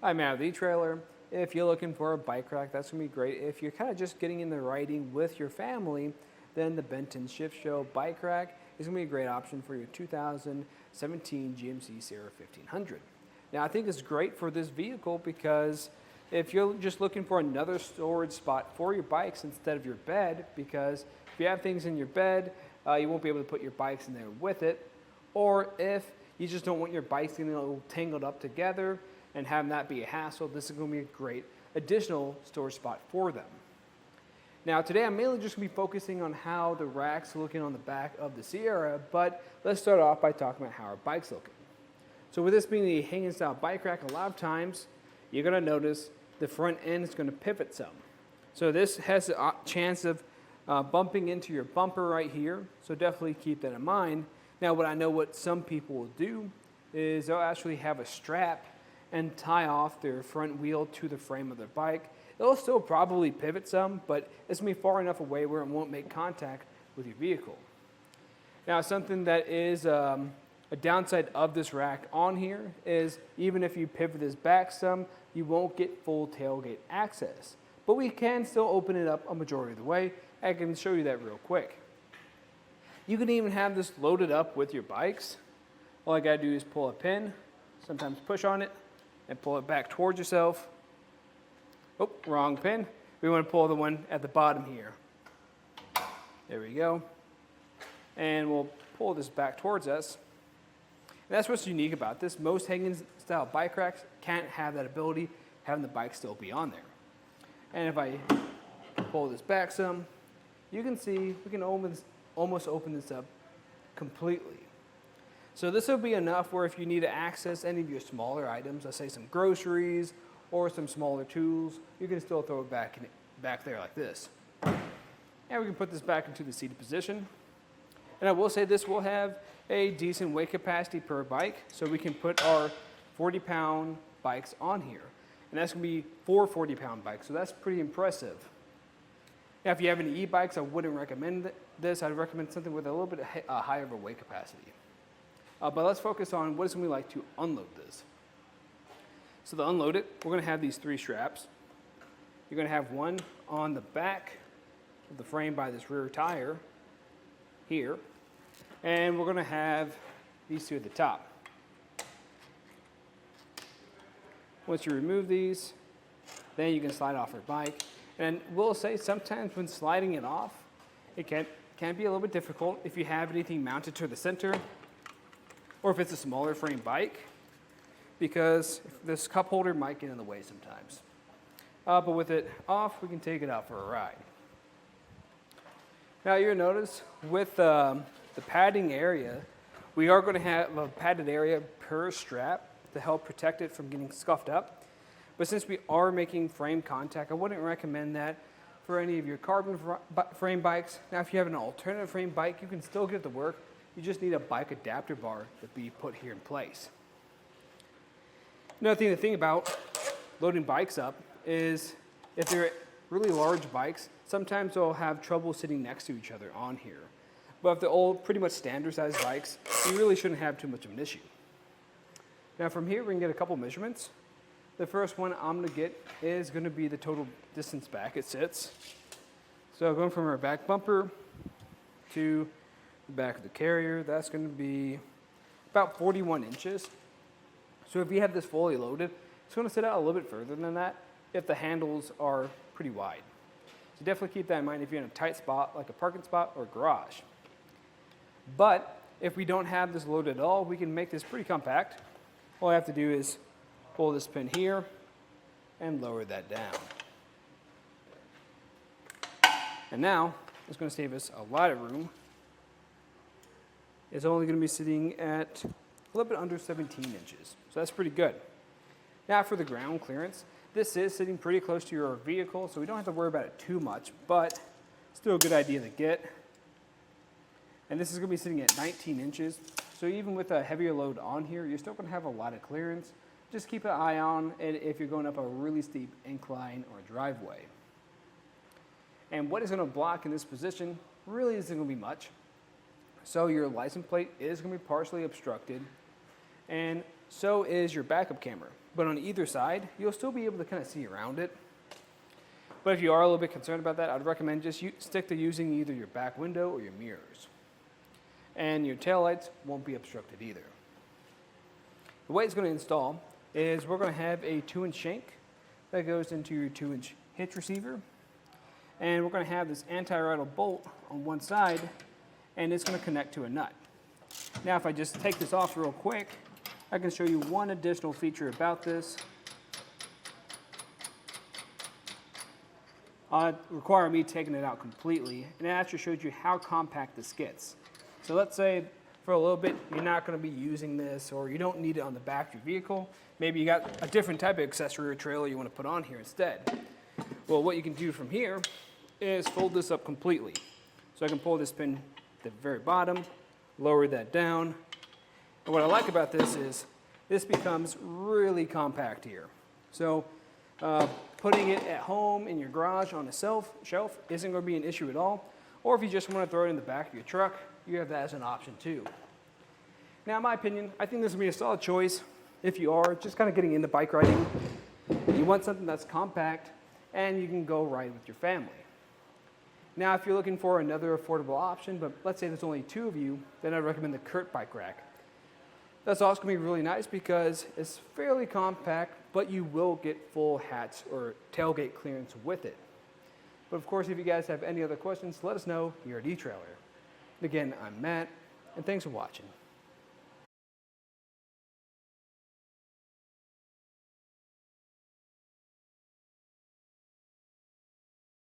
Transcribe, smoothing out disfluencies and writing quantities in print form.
I'm out of the etrailer. If you're looking for a bike rack, that's going to be great. If you're kind of just getting into riding with your family, then the Benton ShiftShow Bike Rack is going to be a great option for your 2017 GMC Sierra 1500. Now, I think it's great for this vehicle because if you're just looking for another storage spot for your bikes instead of your bed, because if you have things in your bed, you won't be able to put your bikes in there with it, or if you just don't want your bikes getting all tangled up together and having that be a hassle, this is going to be a great additional storage spot for them. Now today I'm mainly just going to be focusing on how the rack's looking on the back of the Sierra, but let's start off by talking about how our bike's looking. So with this being a hanging style bike rack, a lot of times you're going to notice the front end is going to pivot some. So this has a chance of bumping into your bumper right here, so definitely keep that in mind. Now what I know what some people will do is they'll actually have a strap and tie off their front wheel to the frame of their bike. It'll still probably pivot some, but it's going to be far enough away where it won't make contact with your vehicle. Now something that is a downside of this rack on here is even if you pivot this back some, you won't get full tailgate access. But we can still open it up a majority of the way. I can show you that real quick. You can even have this loaded up with your bikes. All I gotta do is pull a pin, sometimes push on it, and pull it back towards yourself. Oh, wrong pin. We want to pull the one at the bottom here. There we go. And we'll pull this back towards us. And that's what's unique about this. Most hanging style bike racks can't have that ability, having the bike still be on there. And if I pull this back some, you can see we can almost open this up completely. So this will be enough where if you need to access any of your smaller items, let's say some groceries or some smaller tools, you can still throw it back there like this. And we can put this back into the seated position. And I will say this will have a decent weight capacity per bike, so we can put our 40-pound bikes on here. And that's going to be 4 40-pound bikes, so that's pretty impressive. Now, if you have any e-bikes, I wouldn't recommend this. I'd recommend something with a little bit higher of a weight capacity. But let's focus on what it's going to be like to unload this. So to unload it, we're going to have these 3 straps. You're going to have one on the back of the frame by this rear tire here. And we're going to have these 2 at the top. Once you remove these, then you can slide off your bike. And we'll say sometimes when sliding it off, it can be a little bit difficult if you have anything mounted to the center or if it's a smaller frame bike, because this cup holder might get in the way sometimes. But with it off, we can take it out for a ride. Now you'll notice with the padding area, we are going to have a padded area per strap to help protect it from getting scuffed up. But since we are making frame contact, I wouldn't recommend that for any of your carbon frame bikes. Now if you have an alternative frame bike, you can still get it to work. You just need a bike adapter bar to be put here in place. Another thing to think about loading bikes up is if they're really large bikes, sometimes they'll have trouble sitting next to each other on here. But if they're all pretty much standard sized bikes, you really shouldn't have too much of an issue. Now from here we can get a couple measurements. The first one I'm going to get is going to be the total distance back it sits. So going from our back bumper to the back of the carrier, that's going to be about 41 inches. So if you have this fully loaded, it's going to sit out a little bit further than that if the handles are pretty wide. So definitely keep that in mind if you're in a tight spot like a parking spot or garage. But if we don't have this loaded at all, we can make this pretty compact. All I have to do is pull this pin here and lower that down. And now it's going to save us a lot of room. It's only going to be sitting at a little bit under 17 inches. So that's pretty good. Now for the ground clearance, this is sitting pretty close to your vehicle, so we don't have to worry about it too much, but still a good idea to get. And this is going to be sitting at 19 inches. So even with a heavier load on here, you're still going to have a lot of clearance. Just keep an eye on it if you're going up a really steep incline or driveway. And what is going to block in this position really isn't going to be much. So your license plate is going to be partially obstructed. And so is your backup camera. But on either side, you'll still be able to kind of see around it. But if you are a little bit concerned about that, I'd recommend just stick to using either your back window or your mirrors. And your taillights won't be obstructed either. The way it's going to install is we're going to have a 2-inch shank that goes into your 2-inch hitch receiver. And we're going to have this anti-rattle bolt on one side, and it's going to connect to a nut. Now if I just take this off real quick, I can show you one additional feature about this. It require me taking it out completely, and it actually shows you how compact this gets. So let's say for a little bit you're not going to be using this, or you don't need it on the back of your vehicle. Maybe you got a different type of accessory or trailer you want to put on here instead. Well, what you can do from here is fold this up completely. So I can pull this pin at the very bottom, lower that down. And what I like about this is this becomes really compact here. So putting it at home in your garage on a shelf isn't going to be an issue at all. Or if you just want to throw it in the back of your truck, you have that as an option too. Now in my opinion, I think this would be a solid choice if you are just kind of getting into bike riding. You want something that's compact and you can go ride with your family. Now if you're looking for another affordable option, but let's say there's only 2 of you, then I'd recommend the Kurt Bike Rack. That's also going to be really nice because it's fairly compact, but you will get full hatch or tailgate clearance with it. But of course, if you guys have any other questions, let us know here at eTrailer. Again, I'm Matt, and thanks for watching.